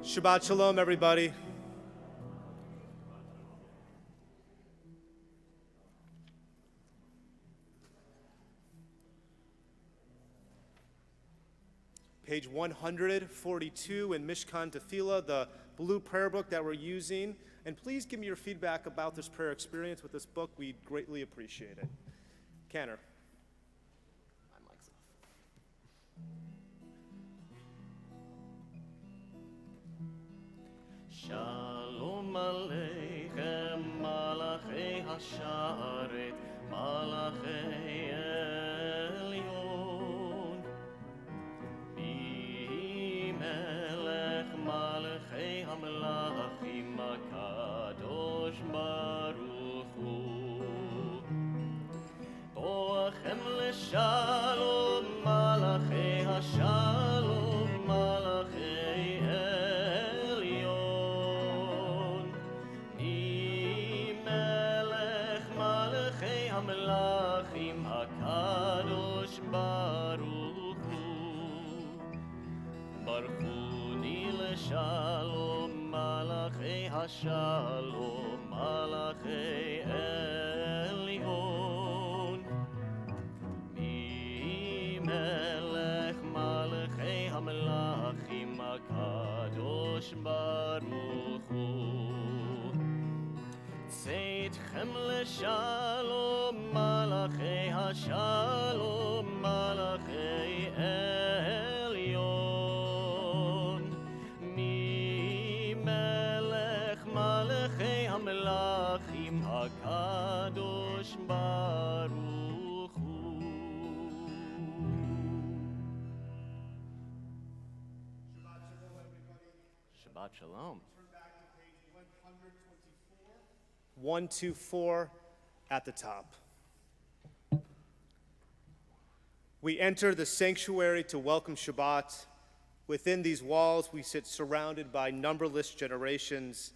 Shabbat Shalom, everybody. Page 142 in Mishkan Tefillah, the blue prayer book that we're using. And please give me your feedback about this prayer experience with this book. We'd greatly appreciate it. Canner. My mic's off. Shalom Aleichem, Malachei Hasharet, Malachei Elyon. Melech Malachei HaMelachim HaKadosh Baruch Hu. Boachem Leshalom, Malachei Hashalom, Malachei Elyon. Melech Malachei HaMelachim HaKadosh Baruch Hu. Baruchuni Leshalom, Malachei Hashalom, Malachei Elyon. Melech Malachei HaMelachim HaKadosh Baruch Hu. Tzeitchem Leshalom, Malachei Hashalom, Malachei Elyon. Melech Malachei HaMelachim HaKadosh Baruch Hu. Shabbat Shalom. Turn back to page 124 at the top. We enter the sanctuary to welcome Shabbat. Within these walls, we sit surrounded by numberless generations.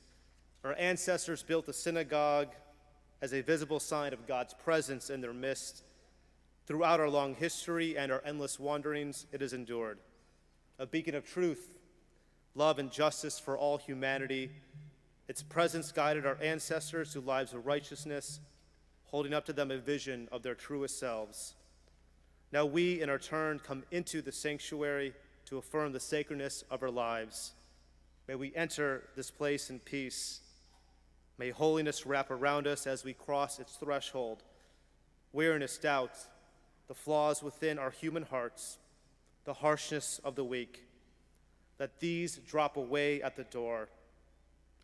Our ancestors built the synagogue as a visible sign of God's presence in their midst. Throughout our long history and our endless wanderings, it has endured. A beacon of truth, love, and justice for all humanity. Its presence guided our ancestors to lives of righteousness, holding up to them a vision of their truest selves. Now we, in our turn, come into the sanctuary to affirm the sacredness of our lives. May we enter this place in peace. May holiness wrap around us as we cross its threshold. Weariness, doubt, the flaws within our human hearts, the harshness of the weak. Let these drop away at the door.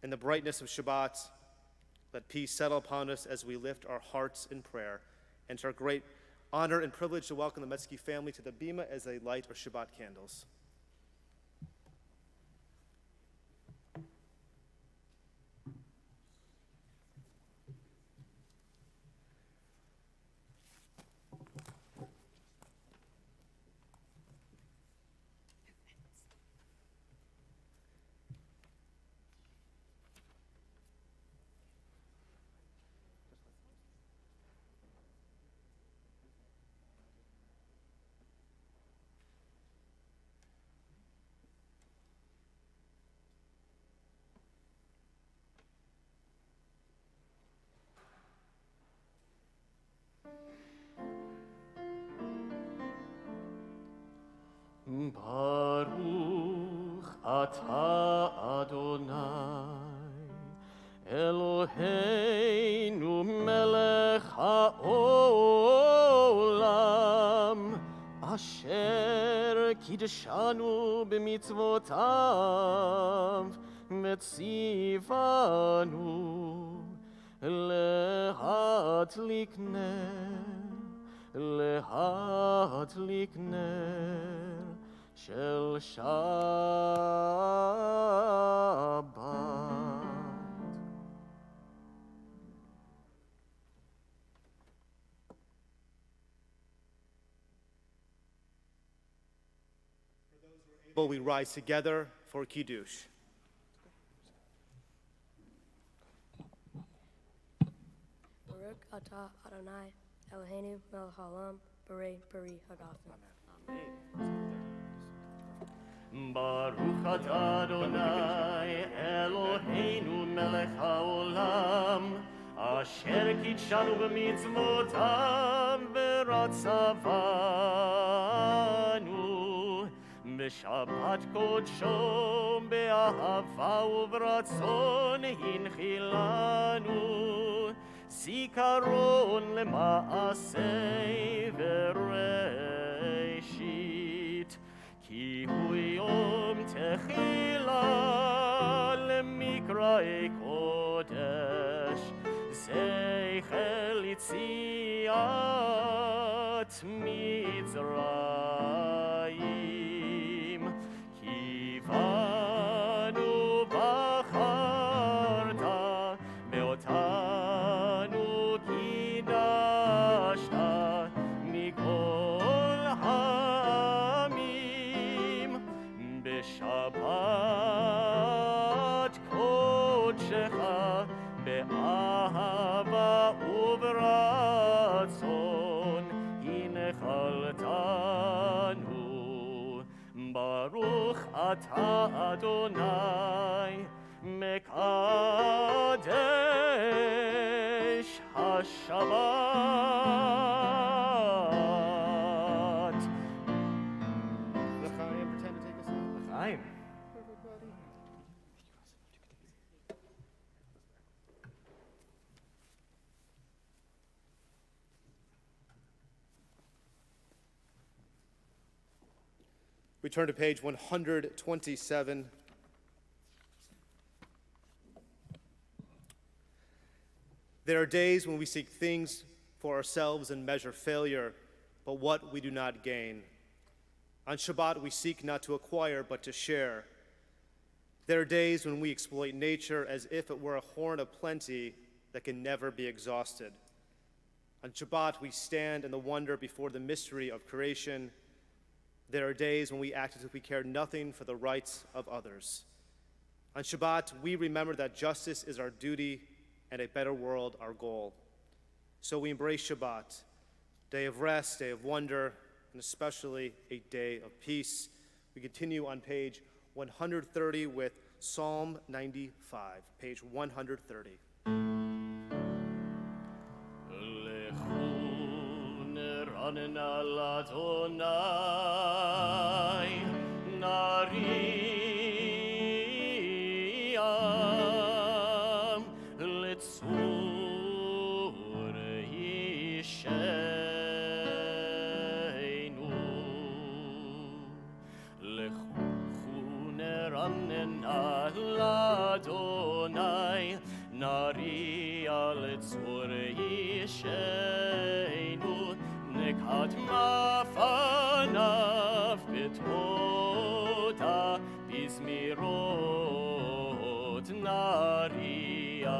In the brightness of Shabbat, let peace settle upon us as we lift our hearts in prayer. And it's our great honor and privilege to welcome the Metzke family to the Bima as they light our Shabbat candles. Baruch Ata Adonai Eloheinu melech haolam asher kiddushanu b'mitzvotav v'tzivanu lehatlik ner Shel Shabbat. We rise together for Kiddush. Baruch Atah Adonai Eloheinu melech haolam borei peri hagafen. Amen. ברוך אתה אדוני אלוהינו מלך העולם אשר קידשנו במצוותיו ורצבנו בשבת קודשו באהבה וברצון הנחילנו זיכרון למעשה וראשית כי הוא יום תחילה למקראי קודש זכר ליציאת מצרים כי בנו בחרת ואותנו קידשת מכל העמים בשבת קודשך באהבה וברצון הנחלתנו ברוך אתה אדוני מקדש השבת L'chaim, pretend to take us home. לחיים Everybody. We turn to page 127. There are days when we seek things for ourselves and measure failure, but what we do not gain. On Shabbat, we seek not to acquire, but to share. There are days when we exploit nature as if it were a horn of plenty that can never be exhausted. On Shabbat, we stand in the wonder before the mystery of creation. There are days when we act as if we care nothing for the rights of others. On Shabbat, we remember that justice is our duty and a better world our goal. So we embrace Shabbat, day of rest, day of wonder, and especially a day of peace. We continue on page 130 with Psalm 95, page 130. נרננה לאדוני נריע לצור אישנו לכו נרננה לאדוני נריע לצור אישנו נקהת מפניו בתודה בזמירות נריע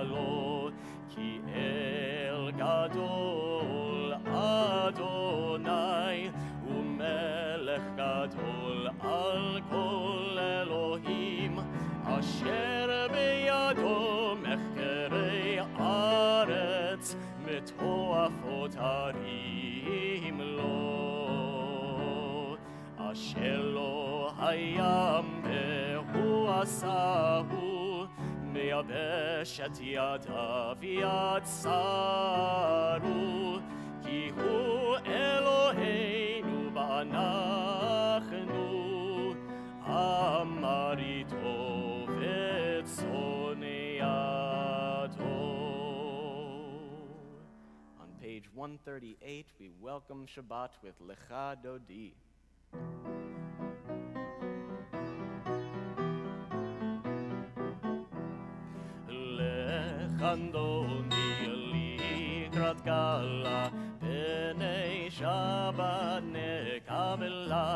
לו כי אל גדול אדוני ומלך גדול על כל אלוהים אשר בידו מחקרי ארץ מטועפות הרים לו אשר לא הים והוא עשהו מייבשת ידיו יצרו כי הוא אלוהינו ואנחנו אמר איתו וצאן ידו. On page 138 we welcome Shabbat with Lecha Dodi. Dodi likrat gala b'nei Shabbat nekabela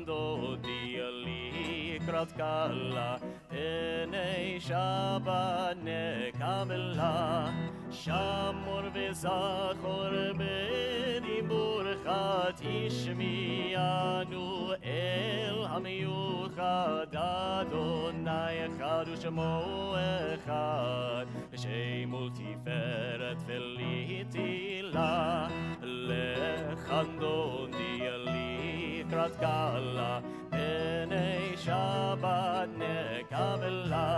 Dodi likrat gala b'nei Shabbat nekabela Shamor v'zachor b'diburcha tishmi'anu el hamiyuchad Adonai echad u'shemo echad Shemul tiferet v'litila Lecha Dodi likrat kala b'nei Shabbat nekabela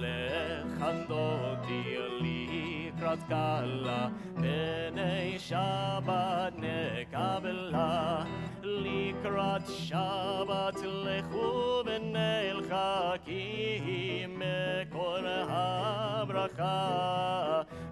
lechandoti likrat kala b'nei Shabbat nekabela likrat Shabbat lechu b'nei l'chakim mekor habracha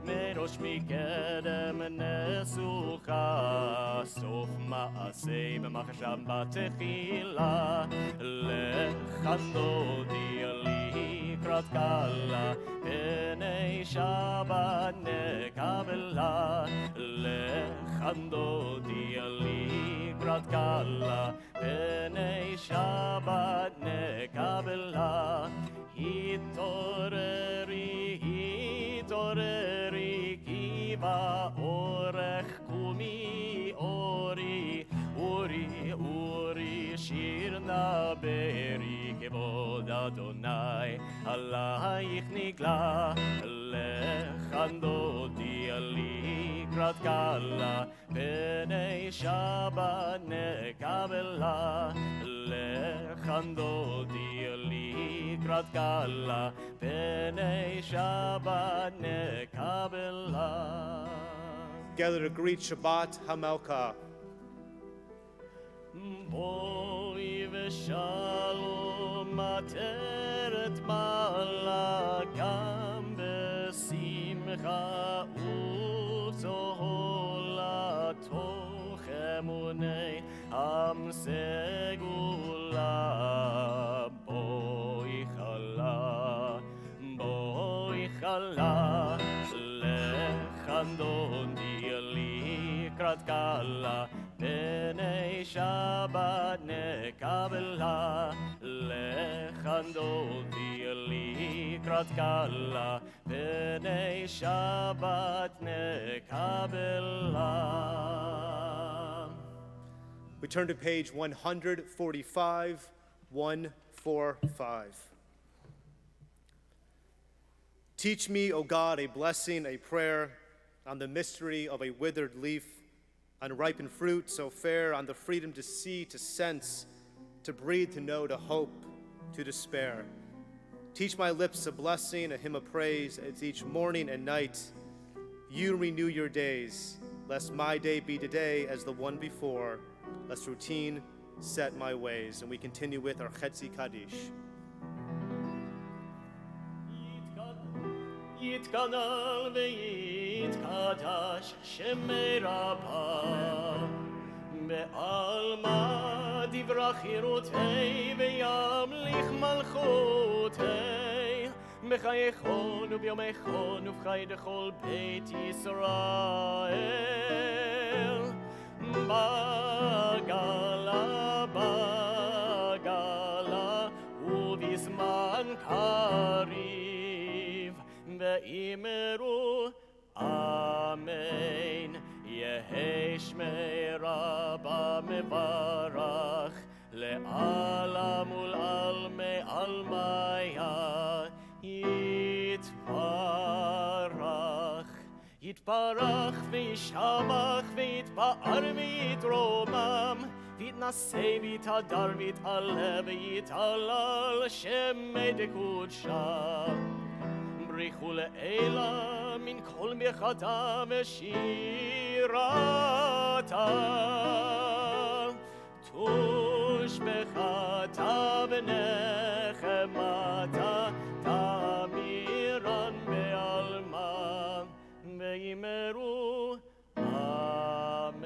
מראש מקדם נסוכה סוף מעשה במחשב בתחילה לחנותי לקראת קלה פני שבת נקבלה לחנותי לקראת קלה פני שבת נקבלה התעוררי התעוררי כי באורך קומי אורי אורי אורי שיר נברי כבוד אדוני עלייך נגלה לחנותי לקראת קלה פני שבת נקבלה לחנותי לקראת קלה פני שבת נקבלה. Together to greet Shabbat HaMelkah. בואי ושלום עטרת מעלה גם בשמחה וצהולה תוך אמוני עם סגולה בואי חלה לחנותי לקראת קלה פני שבת נקבלה לחנותי לקראת קלה פני שבת נקבלה. We turn to page 145, 145. Teach me, O God, a blessing, a prayer on the mystery of a withered leaf, unripened fruit so fair, on the freedom to see, to sense, to breathe, to know, to hope, to despair. Teach my lips a blessing, a hymn of praise, as each morning and night you renew your days, lest my day be today as the one before, lest routine set my ways. And we continue with our Chetzi Kaddish. יתקנל ויתקדש שמי רבה בעלמא דברה חירותי וימליך מלכותי בחייכון וביומייכון ובחי דכל בית ישראל בגלה בגלה ובזמן קריב ואמרו אמן יהי שמי רבה מברך לעלם ולעלמי עלמיה יתברך וישבח ויתפאר ויתרומם ויתנשא ויתהדר ויתעלה ויתהלל שמי דקודשה בריחו לעילה מן כל ברכתה ושירתה תושבחתה ונחמתה תמירן בעלמה ויאמרו אמן.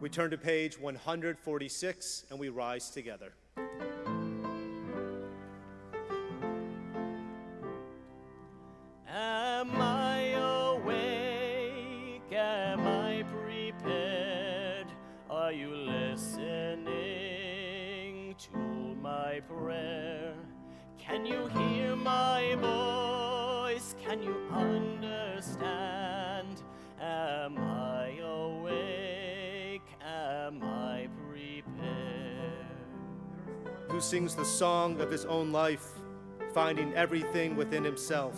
We turn to page 146 and we rise together. Am I awake? Am I prepared? Are you listening to my prayer? Can you hear my voice? Can you understand? Am I awake? Am I prepared? Who sings the song of his own life, finding everything within himself.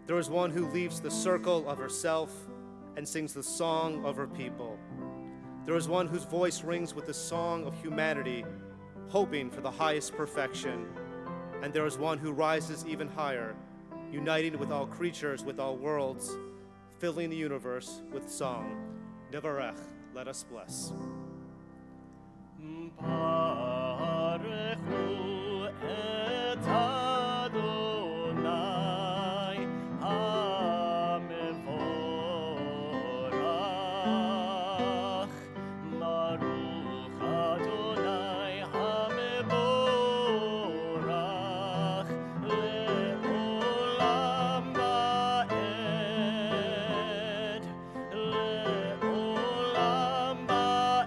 There is one who leaves the circle of herself and sings the song of her people. There is one whose voice rings with the song of humanity, hoping for the highest perfection. And there is one who rises even higher, uniting with all creatures, with all worlds, filling the universe with song. Nevarech, let us bless. Baruchu et Adonai HaMevorach. Baruch Adonai HaMevorach le'olam va'ed. Le'olam va'ed.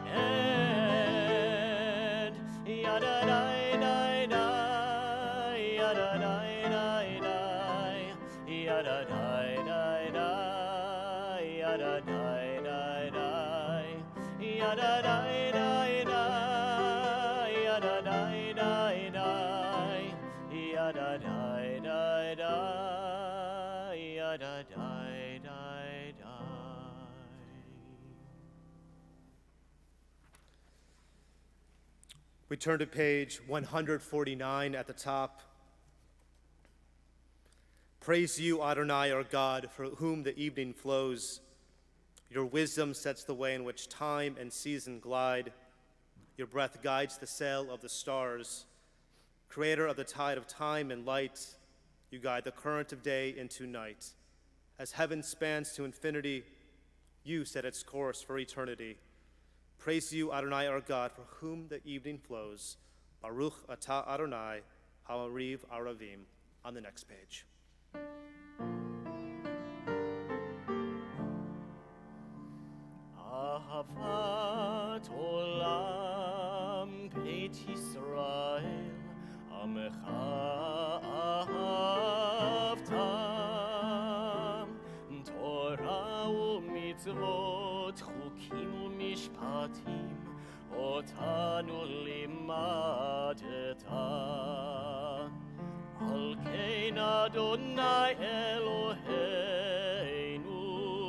Yadadai-dai-dai, yadadai-dai-dai, yadadai-dai-dai, yadadai-dai-dai, yadadai-dai-dai, yadadai-dai-dai, yadadai-dai-dai, yadadai-dai-dai. We turn to page 149 at the top. Praise you, Adonai, our God, for whom the evening flows. Your wisdom sets the way in which time and season glide. Your breath guides the sail of the stars. Creator of the tide of time and light, you guide the current of day into night. As heaven spans to infinity, you set its course for eternity. Praise you, Adonai, our God, for whom the evening flows. Baruch atah Adonai, ha'ariv aravim. On the next page. Ahavat olam Beit Yisrael, Amecha ahavtam. Torah u'mitzvot, chukim u'mishpatim, otanu limadeta. Al kein Adonai Eloheinu,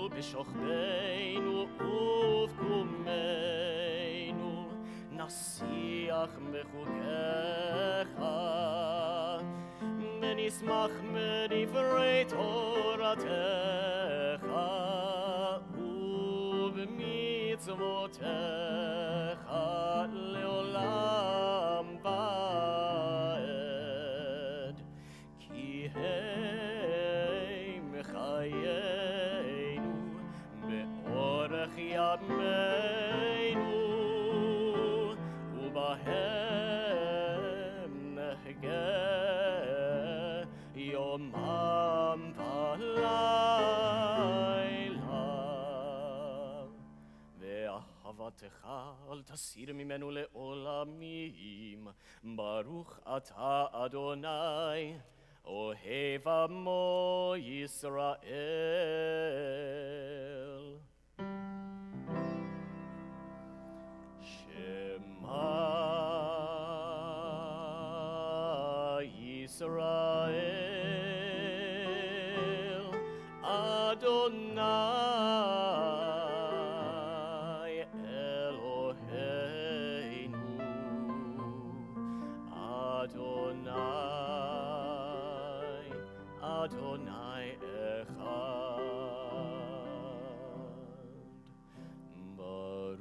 b'shochbeinu uvkumeinu, nasiach mechukecha, v'nismach medivrei Toratecha, ub'mitzvotecha leolam va'ed, ki hei mechayenu be'orech yameinu, ubahem nehgeh yomam v'layla. Ve'ahavatecha al tasir mimenu le'olamim. Baruch atah Adonai, ohev amo Yisrael. Shema Yisrael, Adonai Eloheinu, Adonai, Adonai Echad. Baruch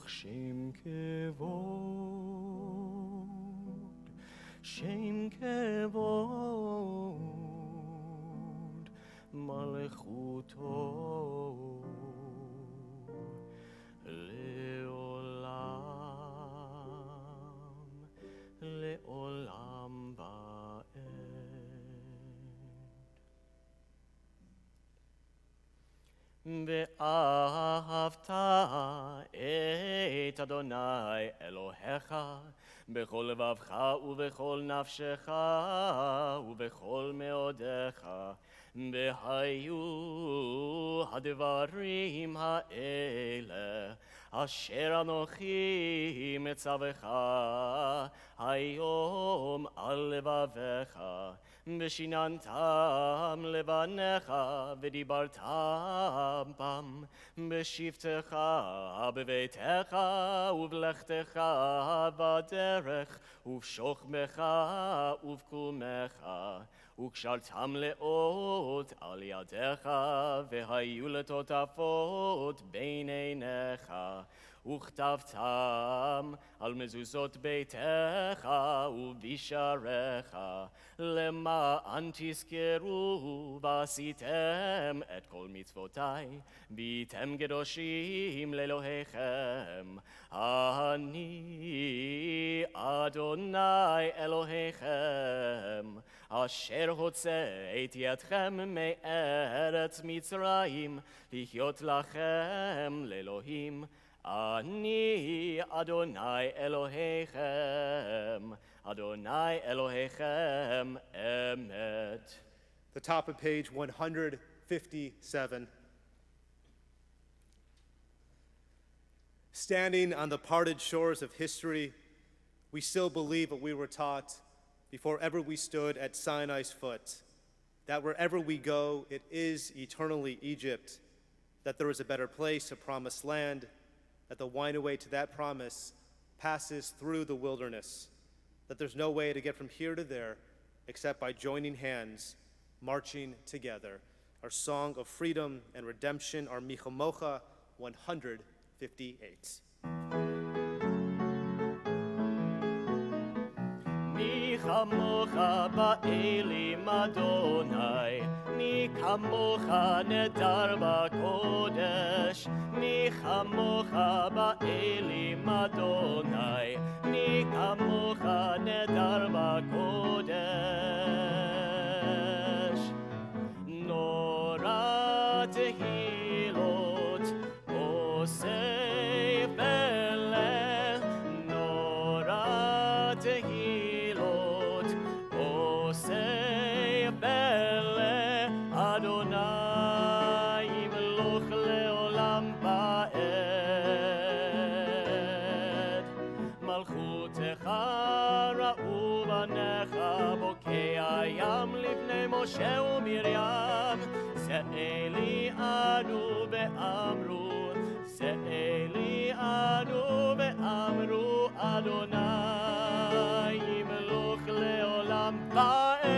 Shem Kevod, Shem Kevod, Malechuto Leolam, Leolam va'ed. Ve'ahavta et Adonai Elohecha bechol levavcha ubechol nafshecha ubechol meodecha, v'hayu hadvarim ha'ele asher anochi metzavecha היום על לבביך, ושיננתם לבניך, ודיברתם בם, בשבתך, בביתך, ובלכתך בדרך, ובשוכבך, ובקומך, וקשרתם לאות על ידיך, והיו לטוטפות בין עיניך, וכתבתם על מזוזות ביתך ובשעריך, למען תזכרו ועשיתם את כל מצוותי, והייתם קדושים לאלוהיכם. אני אדוני אלוהיכם, אשר הוצאתי אתכם מארץ מצרים, לחיות לכם לאלוהים. אני אדוני אלוהיכם, אדוני אלוהיכם אמת. The top of page 157. Standing on the parted shores of history, we still believe what we were taught before ever we stood at Sinai's foot, that wherever we go, it is eternally Egypt, that there is a better place, a promised land, that the winding-way to that promise passes through the wilderness, that there's no way to get from here to there except by joining hands, marching together. Our song of freedom and redemption, our Michamocha 158. מי כמוך באלים אדוני, מי כמוך נדר בקודש, מי כמוך באלים אדוני, מי כמוך נדר בקודש. נורא תהילות עושה פלא, נורא תהילות עושה פלא, אדוני ימלוך לעולם ועד. מלכותך ראו בניך, בוקע ים לפני משה ומרים, זה אלי אנו ואמרו, זה אלי אנו ואמרו, אדוני ימלוך לעולם ועד.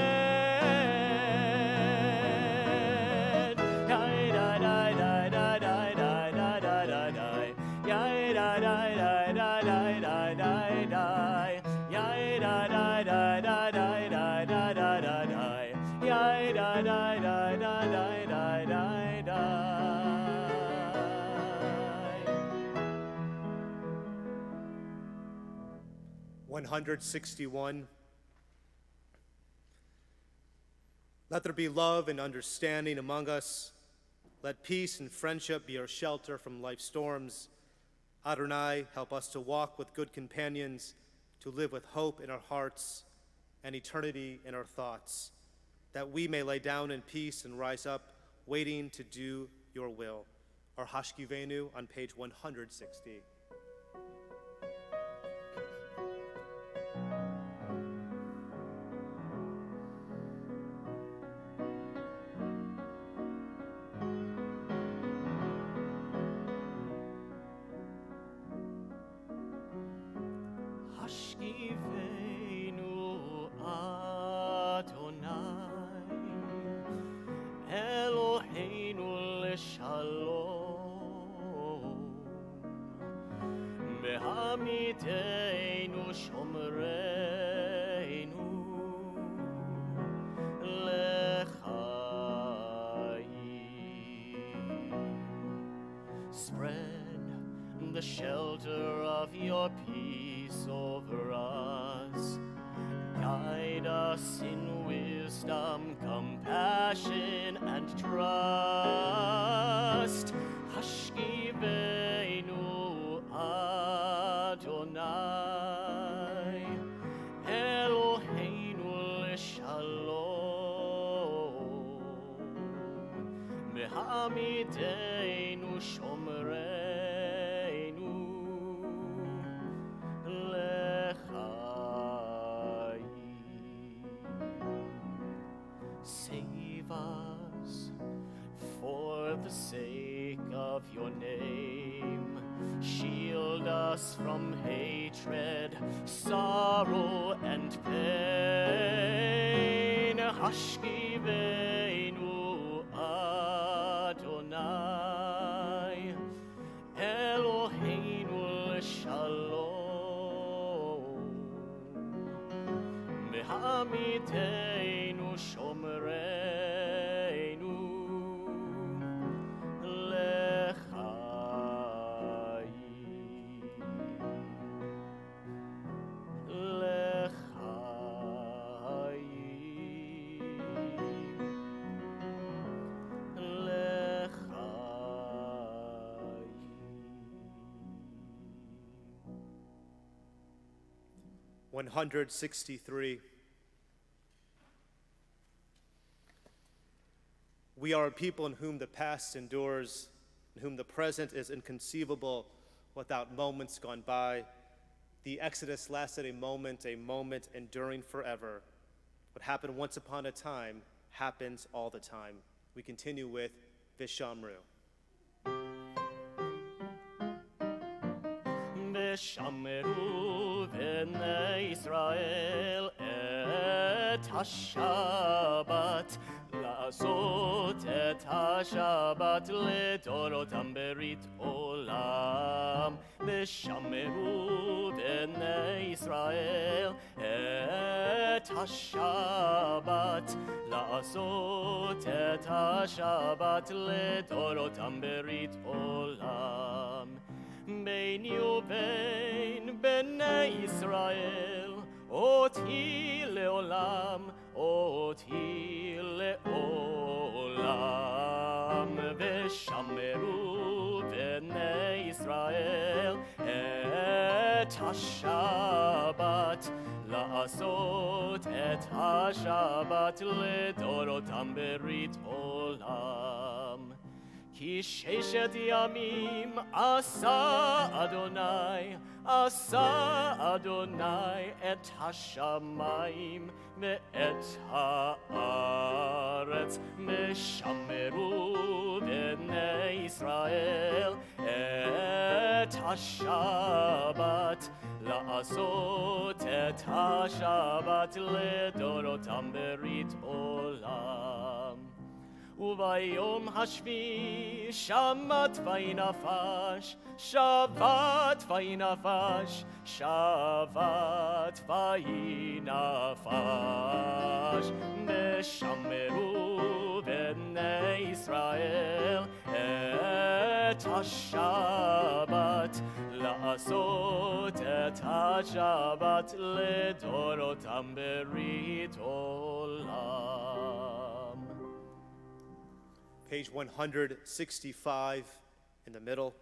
די די די די די די די די די די די די די די די די. 161. Let there be love and understanding among us. Let peace and friendship be our shelter from life's storms. Adonai, help us to walk with good companions, to live with hope in our hearts and eternity in our thoughts, that we may lay down in peace and rise up, waiting to do your will. Our Hashkivenu on page 160. Hashkivenu Adonai, Eloheinu leshalom, Behamidenu shomreinu lechaim. Spread the shelter of your peace over us. Guide us in wisdom, compassion, and trust. Hashkivenu Adonai, Eloheinu leshalom, Behamidenu shomreinu lechaim. Save us for the sake of your name. Shield us from hatred, sorrow, and pain. Hashkivenu Adonai, Eloheinu Shalom. Mehamiteinu Shomreinu Lechaim. Lechaim. 163. We are a people in whom the past endures, in whom the present is inconceivable without moments gone by. The Exodus lasted a moment enduring forever. What happened once upon a time happens all the time. We continue with Vishamru. ושמרו בני ישראל את השבת, לעשות את השבת לדורותם ברית עולם. ושמרו בני ישראל את השבת, לעשות את השבת לדורותם ברית עולם. ביני ובין בני ישראל, אותי לעולם, אותי לעולם. ושמרו בני ישראל את השבת, לעשות את השבת לדורותם ברית עולם. כי ששת ימים עשה אדוני את השמיים ואת הארץ. ושמרו בני ישראל את השבת, לעשות את השבת לדורותם ברית עולם. וביום השביעי שבת וינפש, שבת וינפש, שבת וינפש. ושמרו בני ישראל את השבת, לעשות את השבת לדורותם ברית עולם. Page 165 in the middle.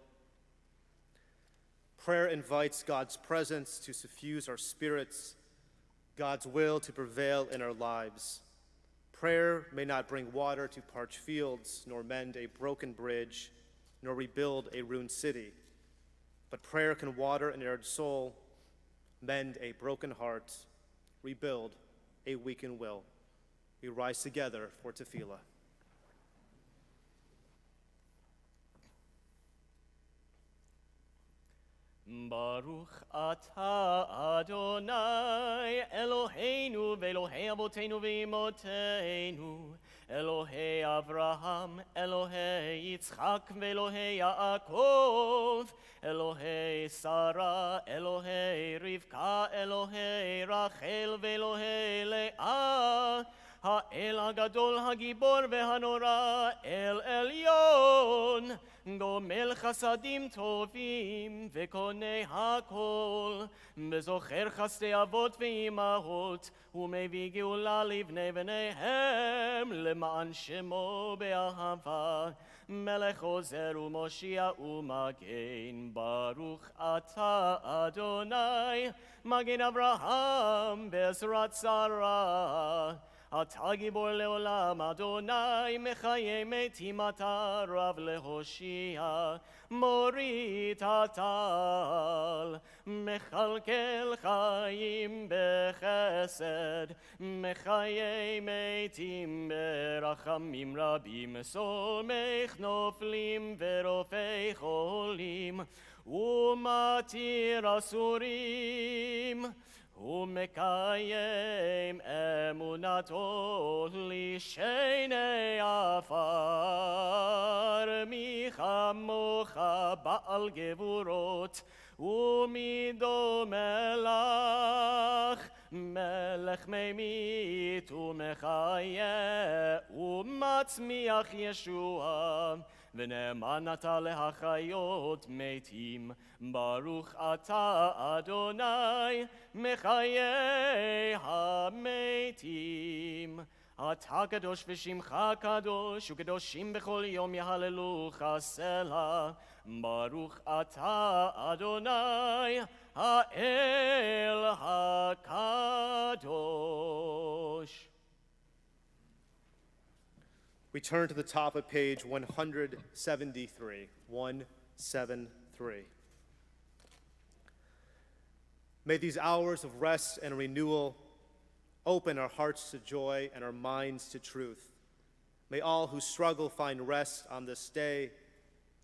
Prayer invites God's presence to suffuse our spirits, God's will to prevail in our lives. Prayer may not bring water to parched fields, nor mend a broken bridge, nor rebuild a ruined city. But prayer can water an arid soul, mend a broken heart, rebuild a weakened will. We rise together for tefillah. ברוך אתה אדוני אלוהינו ואלוהי אבותינו ואמותינו, אלוהי אברהם, אלוהי יצחק ואלוהי יעקב, אלוהי שרה, אלוהי רבקה, אלוהי רחל ואלוהי לאה, האל הגדול הגיבור והנורא, אל עליון, גומל חסדים טובים וקונה הכל, וזוכר חסדי אבות ואימהות, ומביא גאולה לבני בניהם, למען שמו באהבה, מלך עוזר ומושיע ומגן. ברוך אתה אדוני, מגן אברהם בעזרת שרה, אתה גיבור לעולם, אדוני, מחיי מתים אתה רב להושיע, מוריד הטל, מכלכל חיים בחסד, מחיי מתים ברחמים רבים, סומך נופלים ורופא חולים, ומתיר אסורים, ומקיים אמונתו לשני עפר, מי כמוך בעל גבורות, ומי דומה לך, מלך ממית ומחיה, ומצמיח ישועה, ונאמן אתה להחיות מתים, ברוך אתה אדוני מחיי המתים. אתה קדוש ושמך קדוש, וקדושים בכל יום יהללוך סלה, ברוך אתה אדוני האל הקדוש. We turn to the top of page 173. 173. May these hours of rest and renewal open our hearts to joy and our minds to truth. May all who struggle find rest on this day.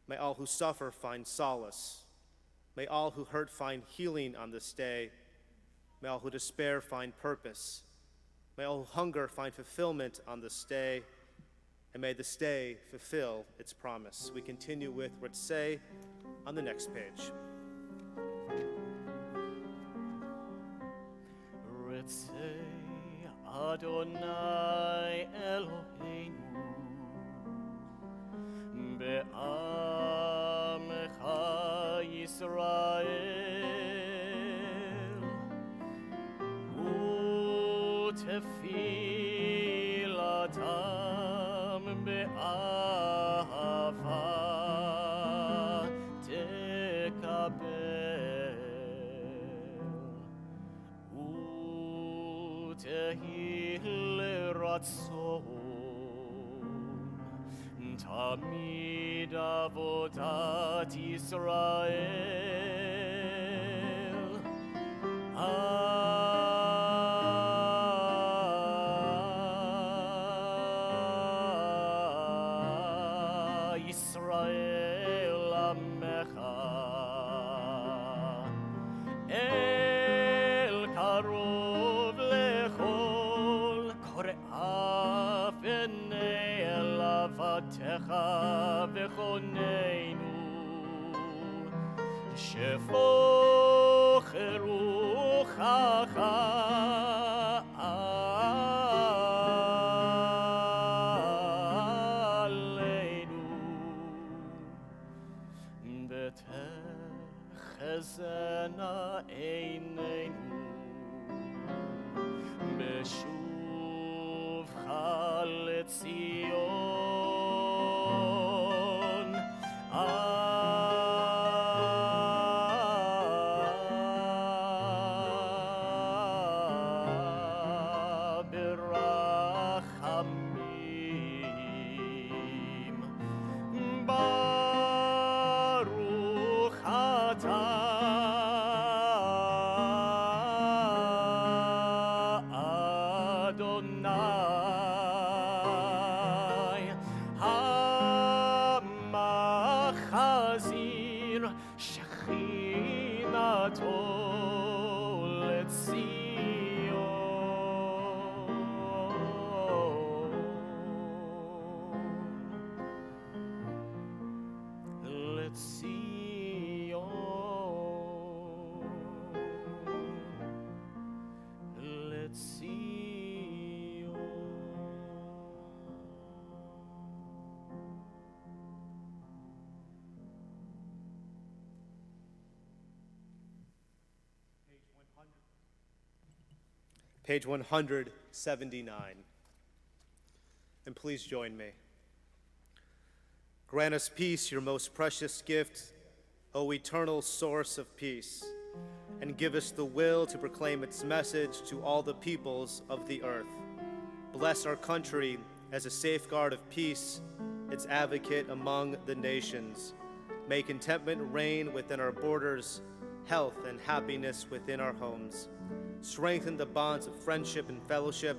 May all who suffer find solace. May all who hurt find healing on this day. May all who despair find purpose. May all who hunger find fulfillment on this day. And may this day fulfill its promise. We continue with Ritzeh on the next page. Ritzeh Adonai Eloheinu be'amecha Yisrael u'tefilatam be'ahava tekabel u'tehil ratzon tamid avodat Yisrael Yisrael Amecha El Karov Lechol Kore'af Enei Elavatecha V'choneinu Shefoch Ruchacha Zena einenu Beshuv Chalet Zion Birachamim Baruch Atah Page 179. And please join me. Grant us peace, your most precious gift, O eternal source of peace, and give us the will to proclaim its message to all the peoples of the earth. Bless our country as a safeguard of peace, its advocate among the nations. May contentment reign within our borders, health and happiness within our homes. Strengthen the bonds of friendship and fellowship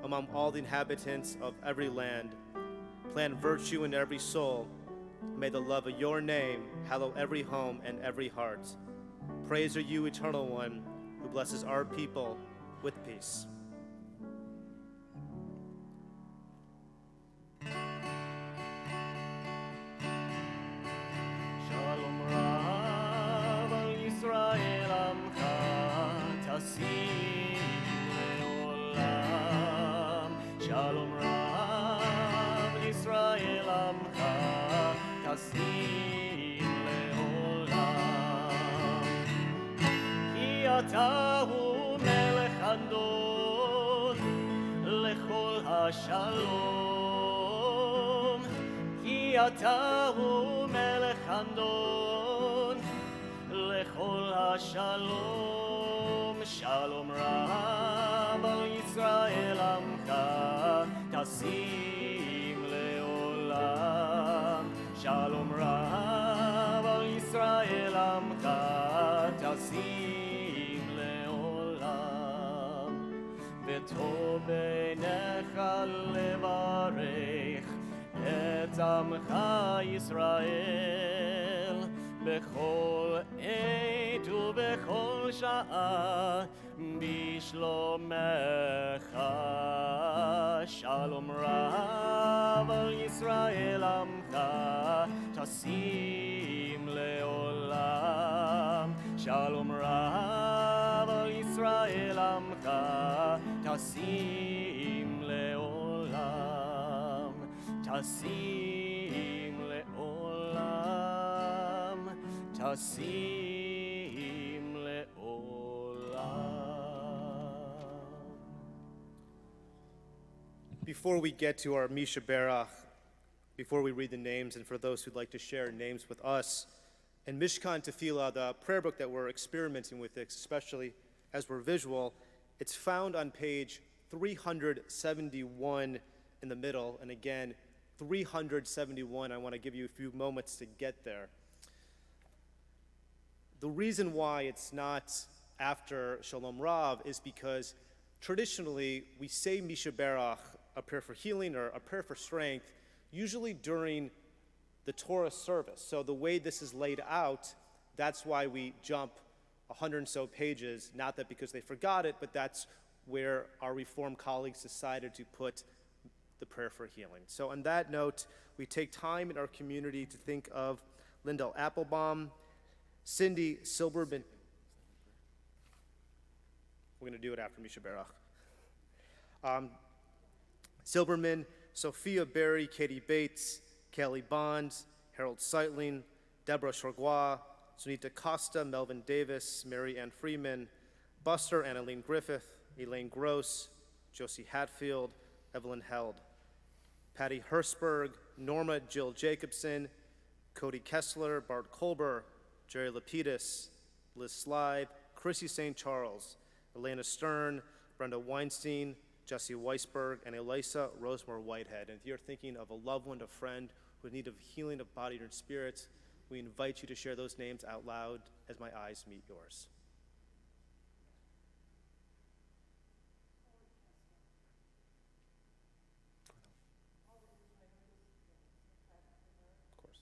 among all the inhabitants of every land. Plant virtue in every soul. May the love of your name hallow every home and every heart. Praise are you, Eternal One, who blesses our people with peace. Shalom Rav al Yisrael Amcha Tasim Leolam. Shalom Rav al Yisrael Amcha Tasim Leolam. Ki ata hu melech adon lechol hashalom. Ki ata hu melech adon lechol hashalom. Shalom Rav al Yisrael Amcha Tasim Leolam. Shalom Rav al Yisrael Amcha Tasim Leolam. V'tov beinecha levarech et Amcha Yisrael bechol עת ובכל שעה בשלומך. שלום רב על ישראל עמך תשים לעולם. שלום רב על ישראל עמך תשים לעולם. תשים לעולם. תשים לעולם. Before we get to our Misha Berach, before we read the names, and for those who'd like to share names with us, in Mishkan Tefillah, the prayer book that we're experimenting with, especially as we're visual, it's found on page 371 in the middle, and again, 371. I want to give you a few moments to get there. The reason why it's not after Shalom Rav is because traditionally we say Misha Berach, a prayer for healing or a prayer for strength, usually during the Torah service. So the way this is laid out, that's why we jump 100 and so pages, not that because they forgot it, but that's where our Reform colleagues decided to put the prayer for healing. So on that note, we take time in our community to think of Lindell Applebaum, Cindy Silberman. We're going to do it after Misha Berach. Silberman, Sophia Berry, Katie Bates, Kelly Bonds, Harold Seitling, Deborah Chorgois, Sunita Costa, Melvin Davis, Mary Ann Freeman, Buster Annaline Griffith, Elaine Gross, Josie Hatfield, Evelyn Held, Patty Hersberg, Norma Jill Jacobson, Cody Kessler, Bart Kolber, Jerry Lapidus, Liz Slive, Chrissy St. Charles, Elena Stern, Brenda Weinstein, Jesse Weisberg, and Elisa Rosemore Whitehead. And if you're thinking of a loved one, a friend who in need of healing of body and spirit, we invite you to share those names out loud as my eyes meet yours. Of course.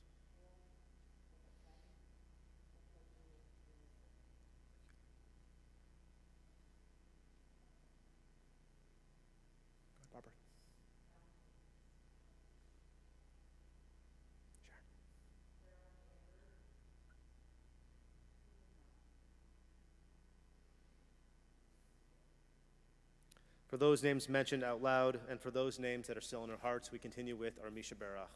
Barbara. Sure. For those names mentioned out loud, and for those names that are still in our hearts, we continue with our Misha Berach.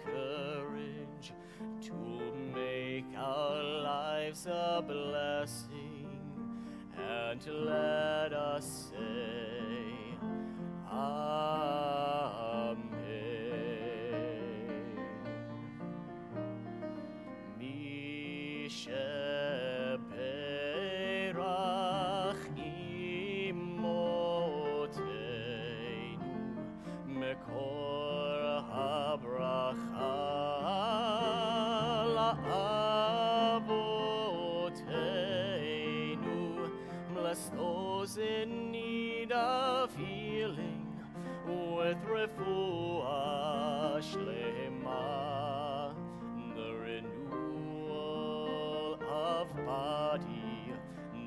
the courage to make our lives a blessing, and to let us say, Amen. Mi sheperach imoteinu mekor habracha la'avoteinu. Bless those in need of healing with refuah shlema, the renewal of body,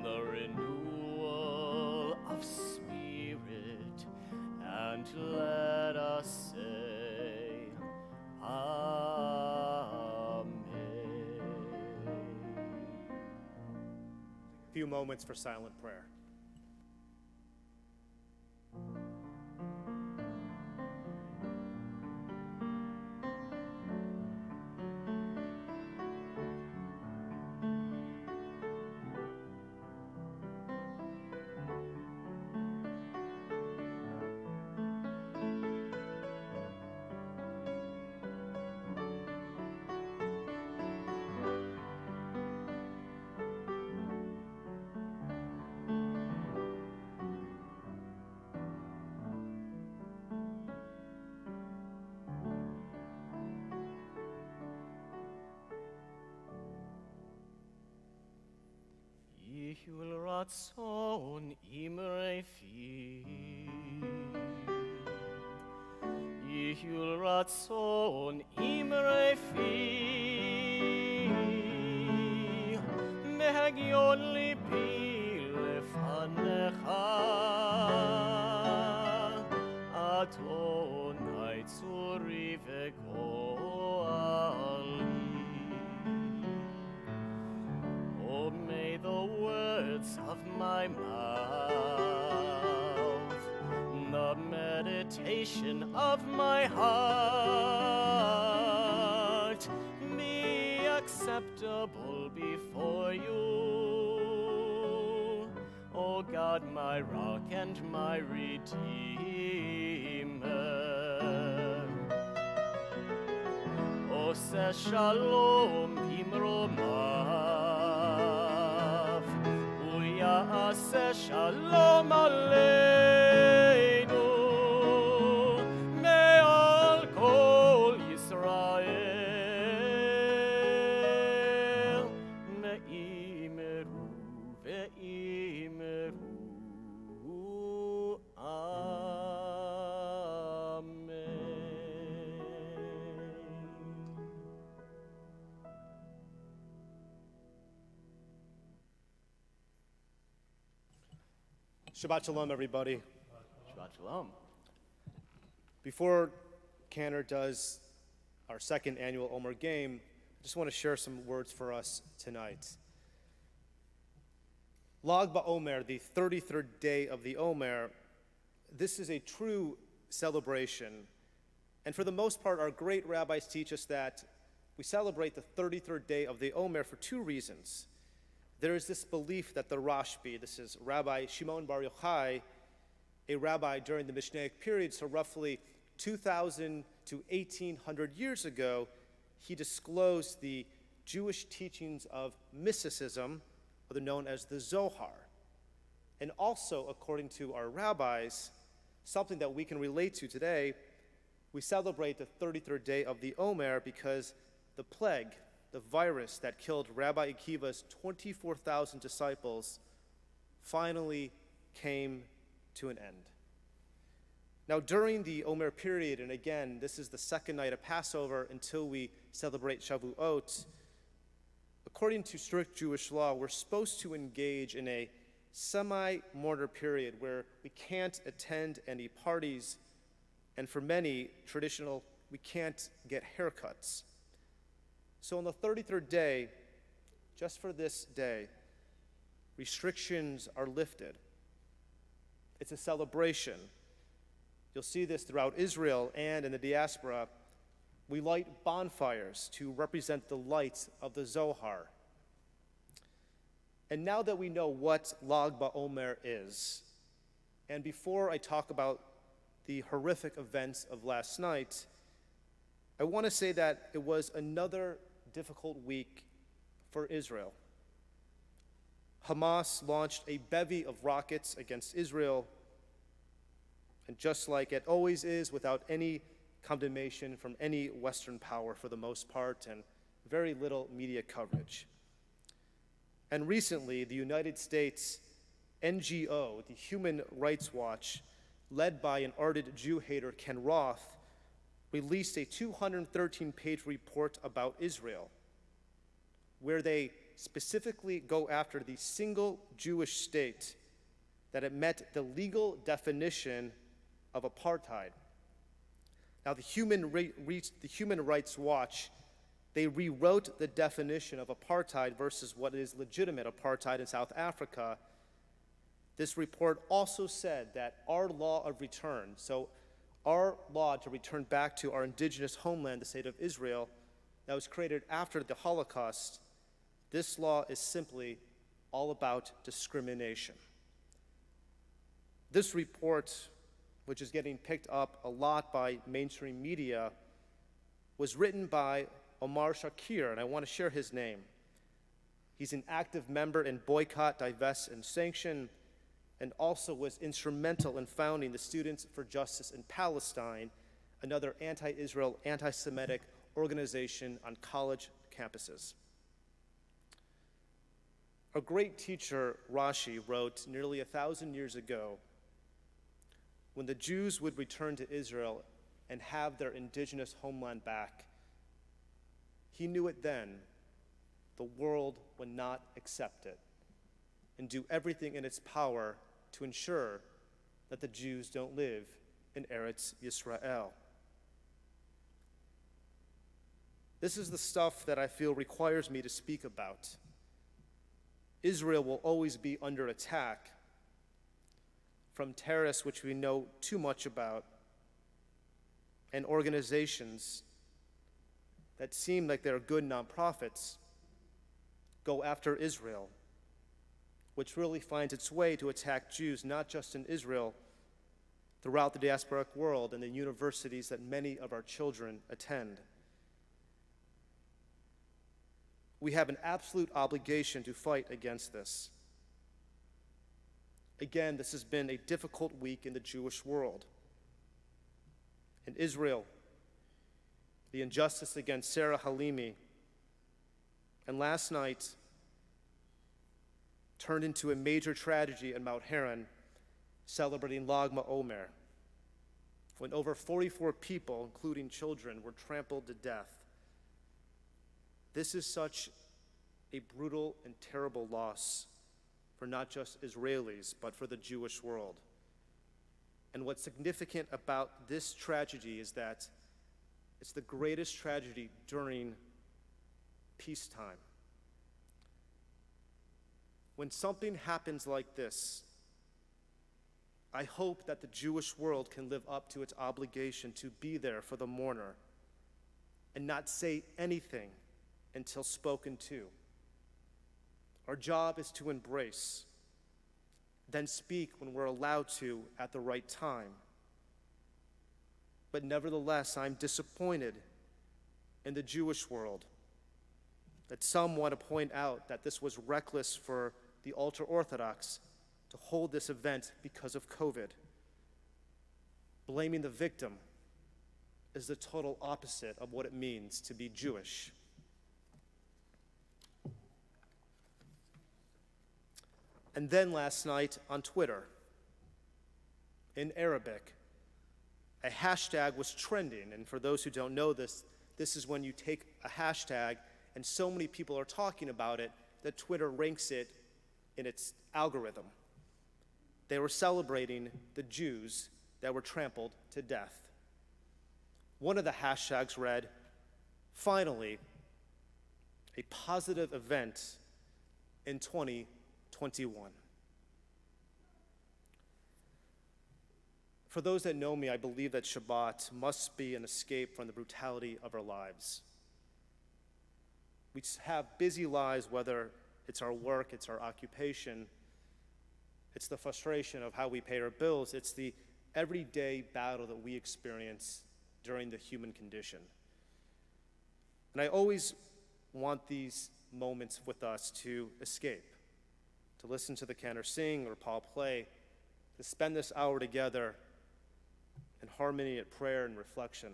the renewal of spirit, and let us say, Amen. A few moments for silent prayer. Yihul ratzon imre fi, Yihul ratzon imre fi, mehagion lipi lefanecha, Adonai tzuri vegoali. Oh, may the words of my mouth, the meditation of my heart be acceptable before you, O God, my rock and my redeemer. Oseh shalom bimromav, Uya'aseh shalom aleinu, me'al kol Yisrael, me'imeru ve'imeru. Shabbat Shalom, everybody. Shabbat Shalom. Before Cantor does our second annual Omer game, I just want to share some words for us tonight. Lag BaOmer, the 33rd day of the Omer, this is a true celebration. And for the most part, our great rabbis teach us that we celebrate the 33rd day of the Omer for two reasons. There is this belief that the Rashbi, this is Rabbi Shimon Bar Yochai, a rabbi during the Mishnaic period, so roughly 2,000 to 1,800 years ago, he disclosed the Jewish teachings of mysticism, other known as the Zohar. And also, according to our rabbis, something that we can relate to today, we celebrate the 33rd day of the Omer because the plague, the virus that killed Rabbi Akiva's 24,000 disciples, finally came to an end. Now, during the Omer period, and again, this is the second night of Passover until we celebrate Shavuot, according to strict Jewish law, we're supposed to engage in a semi-mourner period where we can't attend any parties, and for many, traditional, we can't get haircuts. So on the 33rd day, just for this day, restrictions are lifted. It's a celebration. You'll see this throughout Israel and in the diaspora. We light bonfires to represent the light of the Zohar. And now that we know what Lag BaOmer is, and before I talk about the horrific events of last night, I want to say that it was another difficult week for Israel. Hamas launched a bevy of rockets against Israel, and just like it always is, without any condemnation from any Western power for the most part, and very little media coverage. And recently, the United States NGO, the Human Rights Watch, led by an ardent Jew hater, Ken Roth, released a 213-page report about Israel, where they specifically go after the single Jewish state that it met the legal definition of apartheid. Now, the Human Rights Watch, they rewrote the definition of apartheid versus what is legitimate apartheid in South Africa. This report also said that our law of return, so our law to return back to our indigenous homeland, the state of Israel, that was created after the Holocaust, this law is simply all about discrimination. This report, which is getting picked up a lot by mainstream media, was written by Omar Shakir, and I want to share his name. He's an active member in Boycott, Divest, and Sanction, and also was instrumental in founding the Students for Justice in Palestine, another anti-Israel, anti-Semitic organization on college campuses. A great teacher, Rashi, wrote nearly 1,000 years ago, when the Jews would return to Israel and have their indigenous homeland back, he knew it then, the world would not accept it and do everything in its power to ensure that the Jews don't live in Eretz Yisrael. This is the stuff that I feel requires me to speak about. Israel will always be under attack from terrorists, which we know too much about, and organizations that seem like they're good nonprofits go after Israel, which really finds its way to attack Jews, not just in Israel, throughout the diasporic world and the universities that many of our children attend. We have an absolute obligation to fight against this. Again, this has been a difficult week in the Jewish world. In Israel, the injustice against Sarah Halimi, and last night turned into a major tragedy in Mount Haran, celebrating Lag BaOmer, when over 44 people, including children, were trampled to death. This is such a brutal and terrible loss for not just Israelis, but for the Jewish world. And what's significant about this tragedy is that it's the greatest tragedy during peacetime. When something happens like this, I hope that the Jewish world can live up to its obligation to be there for the mourner and not say anything until spoken to. Our job is to embrace, then speak when we're allowed to at the right time. But nevertheless, I'm disappointed in the Jewish world that some want to point out that this was reckless for the ultra-Orthodox to hold this event because of COVID. Blaming the victim is the total opposite of what it means to be Jewish. And then last night on Twitter, in Arabic, a hashtag was trending. And for those who don't know this, this is when you take a hashtag and so many people are talking about it that Twitter ranks it in its algorithm. They were celebrating the Jews that were trampled to death. One of the hashtags read, "Finally, a positive event in 2021. For those that know me, I believe that Shabbat must be an escape from the brutality of our lives. We have busy lives, whether it's our work, it's our occupation, it's the frustration of how we pay our bills, it's the everyday battle that we experience during the human condition. And I always want these moments with us to escape, to listen to the cantor sing or Paul play, to spend this hour together in harmony at prayer and reflection.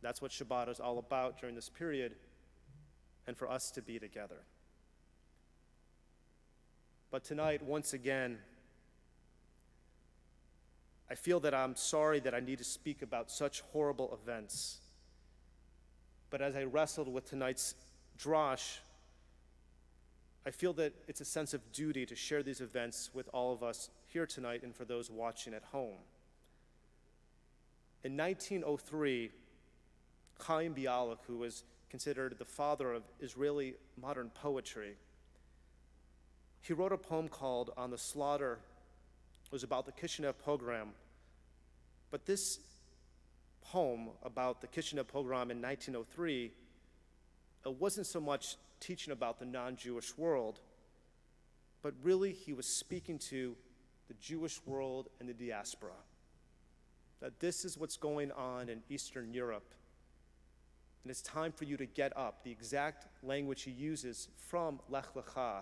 That's what Shabbat is all about during this period, and for us to be together. But tonight, once again, I feel that I'm sorry that I need to speak about such horrible events. But as I wrestled with tonight's drash, I feel that it's a sense of duty to share these events with all of us here tonight and for those watching at home. In 1903, Chaim Bialik, who was considered the father of Israeli modern poetry, he wrote a poem called On the Slaughter. It was about the Kishinev pogrom. But this poem about the Kishinev pogrom in 1903, it wasn't so much teaching about the non-Jewish world, but really he was speaking to the Jewish world and the diaspora. That this is what's going on in Eastern Europe. And it's time for you to get up. The exact language he uses from Lech Lecha,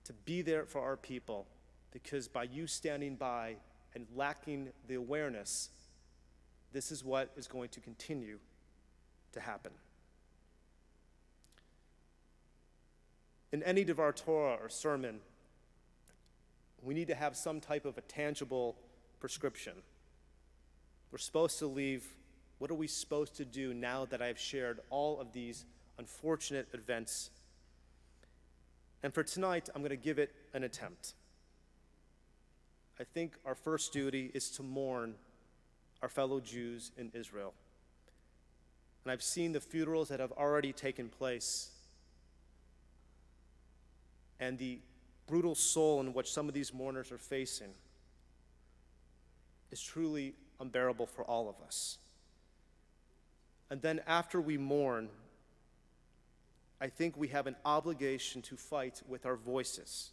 to be there for our people, because by you standing by and lacking the awareness, this is what is going to continue to happen. In any Devar Torah or sermon, we need to have some type of a tangible prescription. We're supposed to leave. What are we supposed to do now that I've shared all of these unfortunate events? And for tonight, I'm going to give it an attempt. I think our first duty is to mourn our fellow Jews in Israel. And I've seen the funerals that have already taken place, and the brutal soul in which some of these mourners are facing is truly unbearable for all of us. And then after we mourn, I think we have an obligation to fight with our voices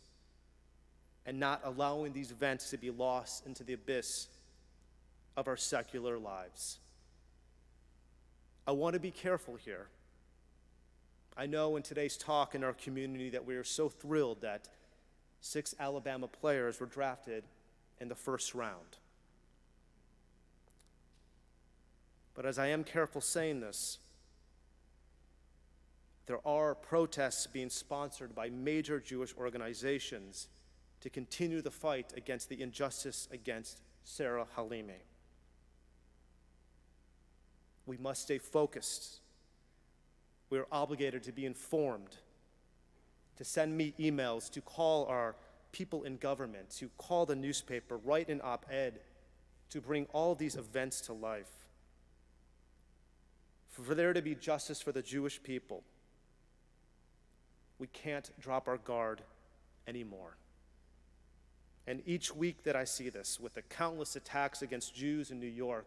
and not allowing these events to be lost into the abyss of our secular lives. I want to be careful here. I know in today's talk in our community that we are so thrilled that 6 Alabama players were drafted in the first round. But as I am careful saying this, there are protests being sponsored by major Jewish organizations to continue the fight against the injustice against Sarah Halimi. We must stay focused. We are obligated to be informed, to send me emails, to call our people in government, to call the newspaper, write an op-ed, to bring all these events to life. For there to be justice for the Jewish people, we can't drop our guard anymore. And each week that I see this, with the countless attacks against Jews in New York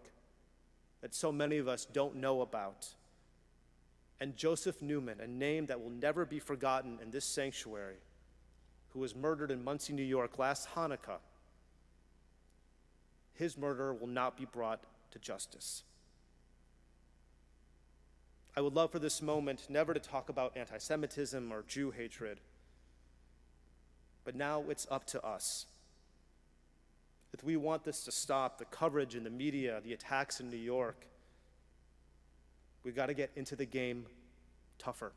that so many of us don't know about, and Joseph Newman, a name that will never be forgotten in this sanctuary, who was murdered in Muncie, New York last Hanukkah, his murderer will not be brought to justice. I would love for this moment never to talk about anti-Semitism or Jew hatred, but now it's up to us. If we want this to stop, the coverage in the media, the attacks in New York, we've got to get into the game tougher.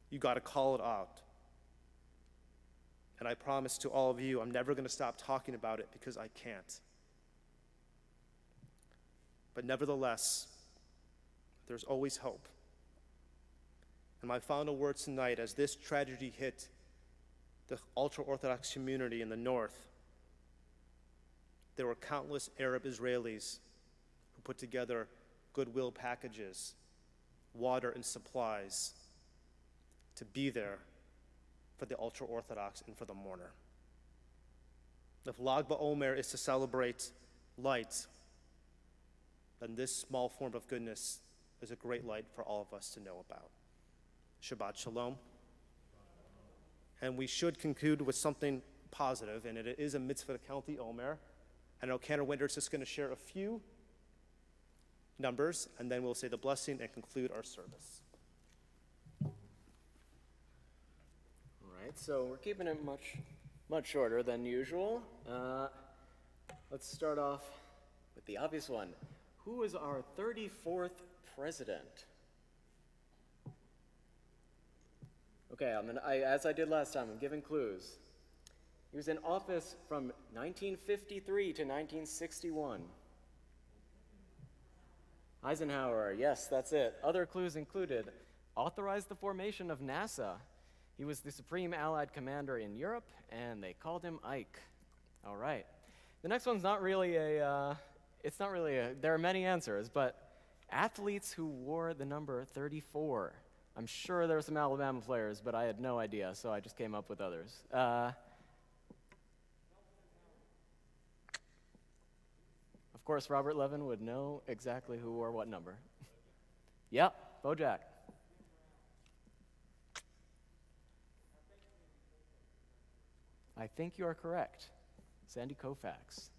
You got to call it out. And I promise to all of you, I'm never going to stop talking about it because I can't. But nevertheless, there's always hope. And my final words tonight, as this tragedy hit the ultra-Orthodox community in the north, there were countless Arab Israelis who put together goodwill packages, water and supplies to be there for the ultra-Orthodox and for the mourner. If Lag BaOmer is to celebrate light, then this small form of goodness is a great light for all of us to know about. Shabbat Shalom. And we should conclude with something positive, and it is a mitzvah to count the Omer. I know Cantor Winter is just going to share a few numbers, and then we'll say the blessing and conclude our service. All right, so we're keeping it much shorter than usual. Let's start off with the obvious one. Who is our 34th president? Okay, as I did last time, I'm giving clues. He was in office from 1953 to 1961. Eisenhower, yes, that's it. Other clues included: authorized the formation of NASA. He was the supreme Allied commander in Europe, and they called him Ike. All right. The next one's not really there are many answers, but athletes who wore the number 34. I'm sure there were some Alabama players, but I had no idea, so I just came up with others. Of course, Robert Levin would know exactly who wore what number. Yep, Bojack. I think you are correct. Sandy Koufax.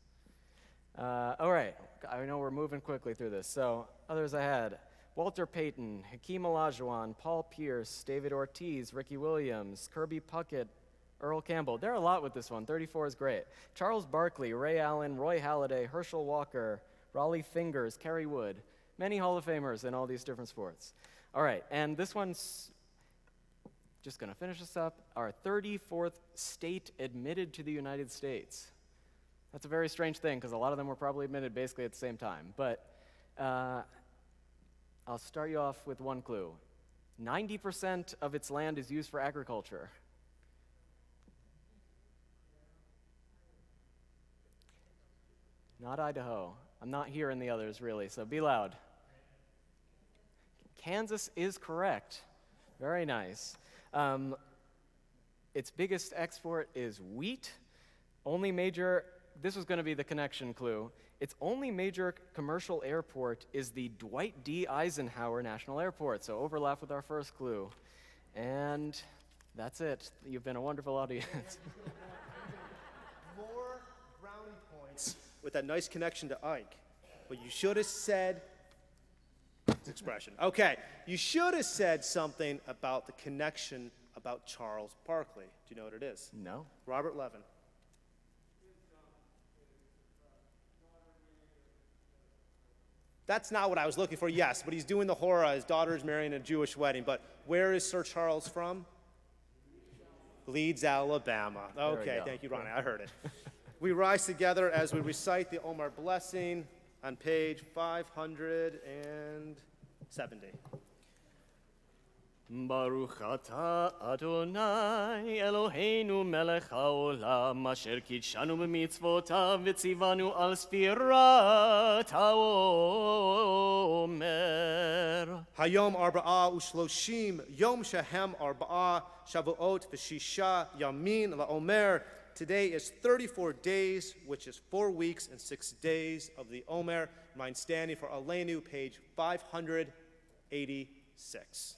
All right, I know we're moving quickly through this. So, others I had: Walter Payton, Hakeem Olajuwon, Paul Pierce, David Ortiz, Ricky Williams, Kirby Puckett, Earl Campbell. There are a lot with this one. 34 is great. Charles Barkley, Ray Allen, Roy Halladay, Herschel Walker, Raleigh Fingers, Kerry Wood. Many Hall of Famers in all these different sports. All right, and this one's just going to finish us up. Our 34th state admitted to the United States. That's a very strange thing because a lot of them were probably admitted basically at the same time. But I'll start you off with one clue. 90% of its land is used for agriculture. Not Idaho. I'm not hearing the others really, so be loud. Kansas is correct. Very nice. Its biggest export is wheat. This was going to be the connection clue. Its only major commercial airport is the Dwight D. Eisenhower National Airport, so overlap with our first clue. And that's it. You've been a wonderful audience. More brownie points with that nice connection to Ike. But you should have said expression. Okay, you should have said something about the connection about Charles Barkley. Do you know what it is? No. Robert Levin. That's not what I was looking for, yes, but he's doing the Hora. His daughter's marrying a Jewish wedding. But where is Sir Charles from? Leeds, Alabama. Okay, thank you, Ronnie. I heard it. We rise together as we recite the Omer blessing on page 570. Baruch atah Adonai Eloheinu melech haolam asher kidshanu b'mitzvotav v'tzivanu al sfirat haomer. Hayom arba'a ushloshim yom shehem arba'a shavuot v'shisha yamin la'omer. Today is 34 days, which is 4 weeks and 6 days of the Omer. Remind standing for Aleinu, page 586.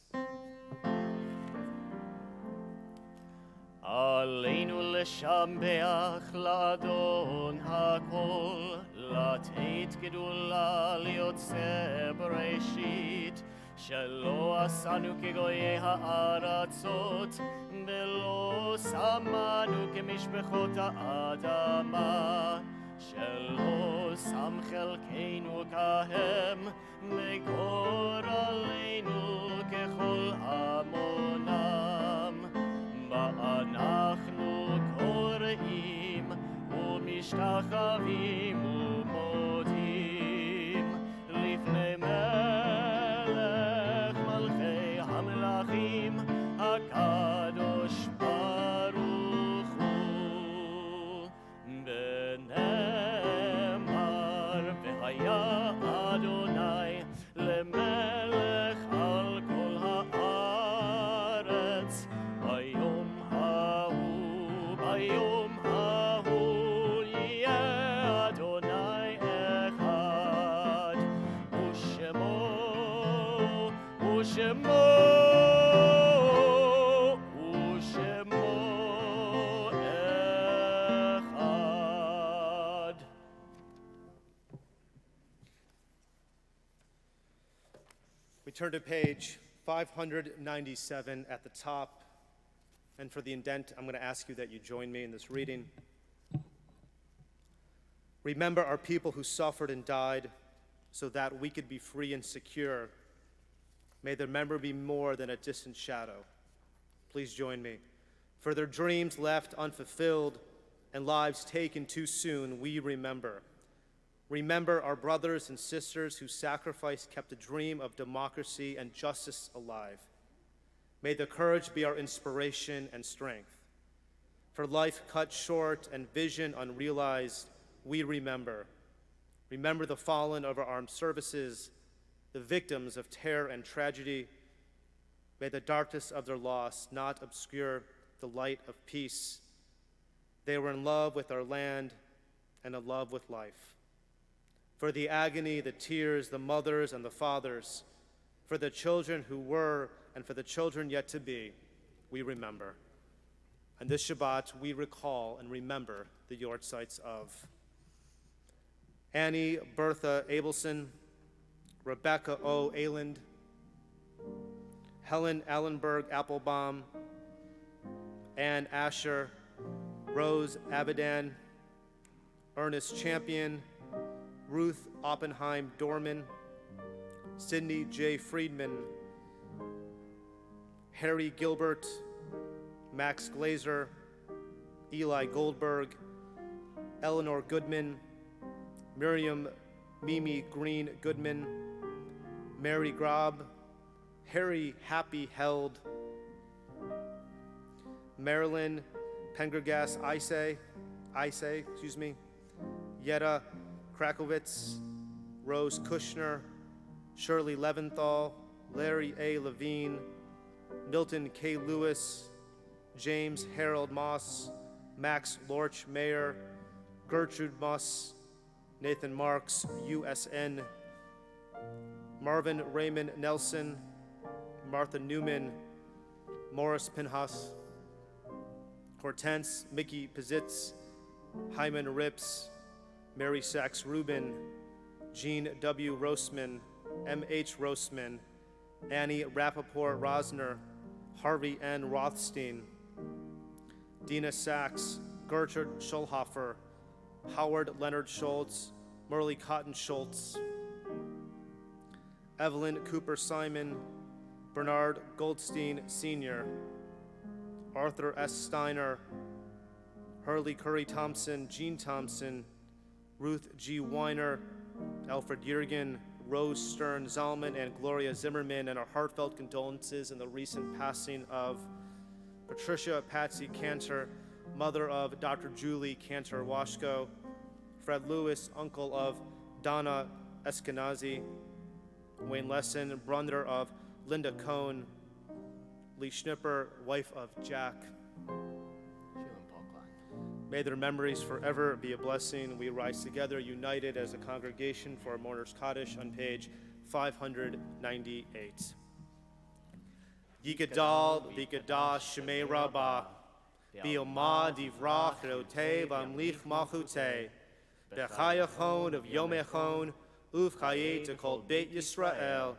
Aleinu leshambeach l'Adon hakol, לתת גדולה ליוצא בראשית, שלא עשנו כגויי הארצות, ולא שמנו כמשפחות האדמה, שלא שם חלקנו כהם, וגורלנו ככל המונם. ואנחנו קוראים ומשתחווים ומודים לפני מלך מלכי המלכים הקדוש ברוך הוא. ונאמר והיה אדוני למלך על כל הארץ. ביום ההוא We turn to page 597 at the top. And for the indent, I'm going to ask you that you join me in this reading. Remember our people who suffered and died so that we could be free and secure. May their memory be more than a distant shadow. Please join me. For their dreams left unfulfilled and lives taken too soon, we remember. Remember our brothers and sisters whose sacrifice kept the dream of democracy and justice alive. May the courage be our inspiration and strength. For life cut short and vision unrealized, we remember. Remember the fallen of our armed services, the victims of terror and tragedy. May the darkness of their loss not obscure the light of peace. They were in love with our land and in love with life. For the agony, the tears, the mothers and the fathers, for the children who were and for the children yet to be, we remember. And this Shabbat, we recall and remember the yortzites of Annie Bertha Abelson, Rebecca O. Ayland, Helen Allenberg Applebaum, Ann Asher, Rose Abadan, Ernest Champion, Ruth Oppenheim Dorman, Sidney J. Friedman, Harry Gilbert, Max Glazer, Eli Goldberg, Eleanor Goodman, Miriam Mimi Green Goodman, Mary Grob, Harry Happy Held, Marilyn Pendergast Isay, Yetta Krakowitz, Rose Kushner, Shirley Leventhal, Larry A. Levine, Milton K. Lewis, James Harold Moss, Max Lorch Mayer, Gertrude Moss, Nathan Marks, USN, Marvin Raymond Nelson, Martha Newman, Morris Pinhas, Hortense Mickey Pizitz, Hyman Rips, Mary Sachs Rubin, Jean W. Roseman, M.H. Roseman, Annie Rappaport Rosner, Harvey N. Rothstein, Dina Sachs, Gertrude Schulhofer, Howard Leonard Schultz, Merle Cotton Schultz, Evelyn Cooper Simon, Bernard Goldstein Sr., Arthur S. Steiner, Hurley Curry Thompson, Jean Thompson, Ruth G. Weiner, Alfred Yergin, Rose Stern Zalman, and Gloria Zimmerman, and our heartfelt condolences in the recent passing of Patricia Patsy Cantor, mother of Dr. Julie Cantor Washko, Fred Lewis, uncle of Donna Eskenazi, Wayne Lesson, brother of Linda Cohn, Lee Schnipper, wife of Jack. May their memories forever be a blessing. We rise together, united as a congregation for our Mourner's Kaddish on page 598. Yigadal, Bikadah, Shemei Rabbah, Biomah, Divrach, Rote, Vamlich Malchute, Bechayachon of Yomechon, Uvchayet, called Beit Yisrael,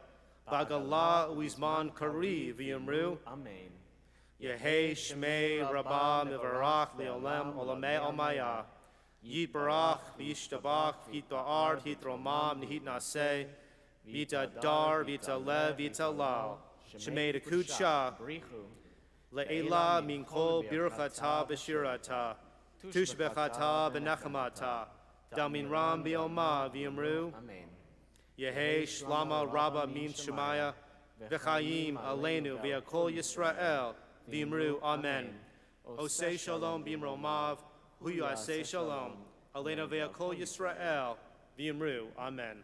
Bagalah, Uizman Kari, V'yamru, Amen. Yehei Shmei Rabbah Mivarach Leolem Olamei Almaya Yitbarach Vishtabach Hitbaar Hitromam Nihit Naseh Vita Dar Vita Lev Vita Lal Shmei Dekucha Le'ela Minkol Birchata Beshirata Tushbechata Benachamata Damin Ram Bioma V'yamru Amen. Yehei Shlama Rabba Min Shemaya V'chayim Aleinu V'yakol Yisrael V'imru, Amen. Osei Shalom B'imromav, Huyu Asei Shalom, Aleinu V'yakol Yisrael, V'imru, Amen.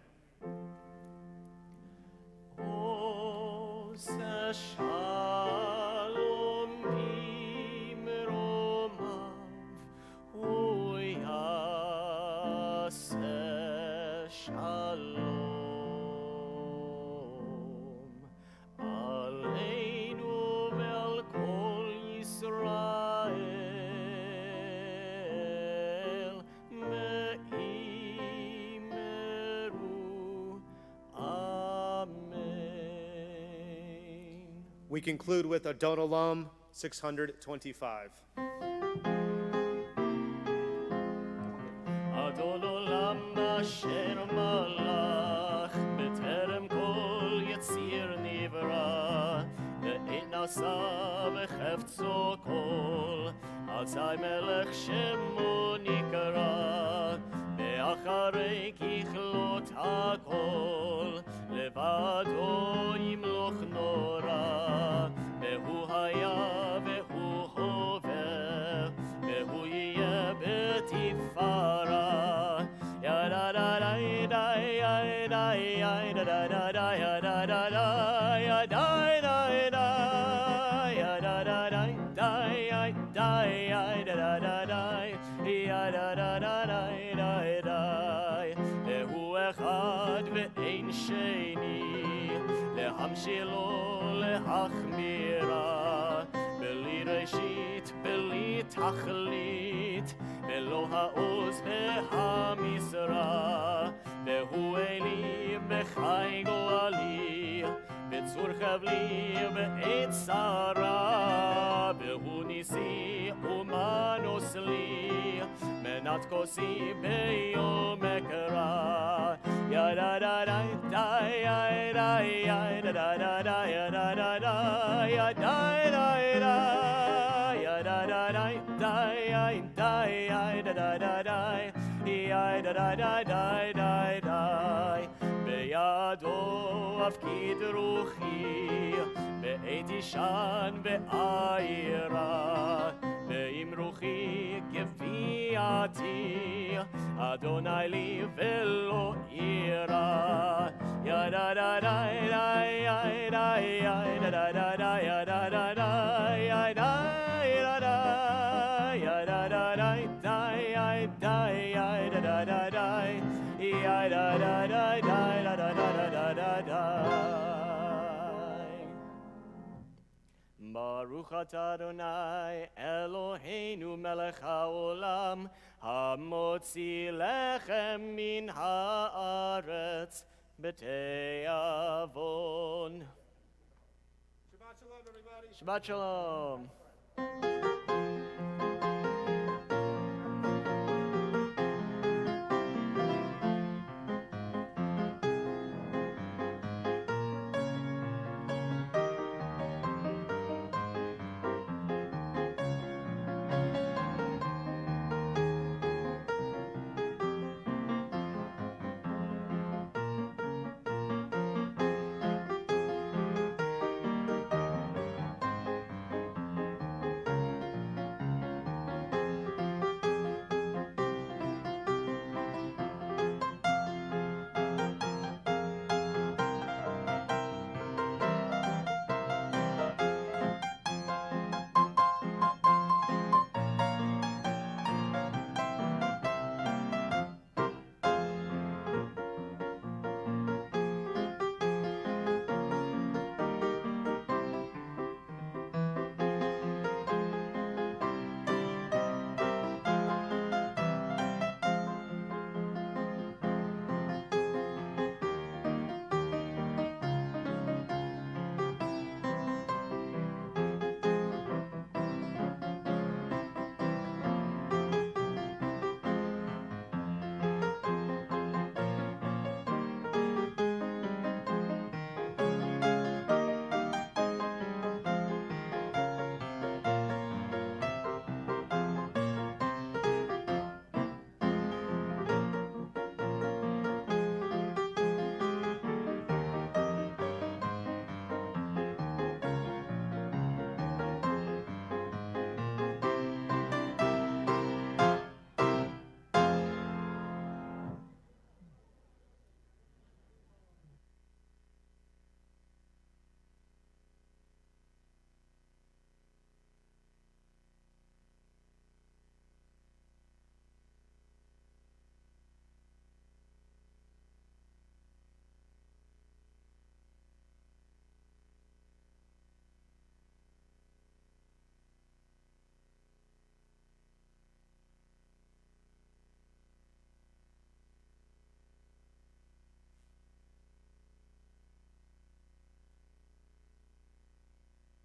Osei Shalom B'imromav, Huyu Asei Shalom, We conclude with Adon Olam 625. Adon Olam asher malach b'terem kol yetzir nivra ve'ein nasa v'chefzo kol Azai melech shemo nikra ve'acharei kichlot hakol levado yimloch nora ve'hu haya ve'hu hover ve'hu yeh betifara ya da da da da ya da ya da da da da ya da da da ya da da da ya da da da da ya da ya da da da da ya da da da da da והוא אחד ואין שני להמשילו להחמירה בלי ראשית בלי תכלית ולא העוז והמשרה והוא אלי בחי גואלי בצור חבלי בעת צרה והוא ניסי ומנוס לי מנת כוסי ביום אקרא יא דה דה דה דה יא דה יא דה דה דה יא דה דה דה יא דה דה דה יא דה דה דה דה יא דה יא דה דה דה דה יא דה דה דה דה דה דה בידו אפקיד רוחי בעת ישן בעיירה ועם רוחי גוויעתי אדוני לי ולא אירא יא דה דה דה דה יא דה יא דה דה דה יא דה דה דה יא דה יא דה דה דה יא דה יא דה דה דה יא דה דה דה דה דה דה דה דה Baruch atah Adonai Eloheinu melech haolam hamotzi lechem min haaretz b'te'avon. Shabbat shalom, everybody. Shabbat shalom.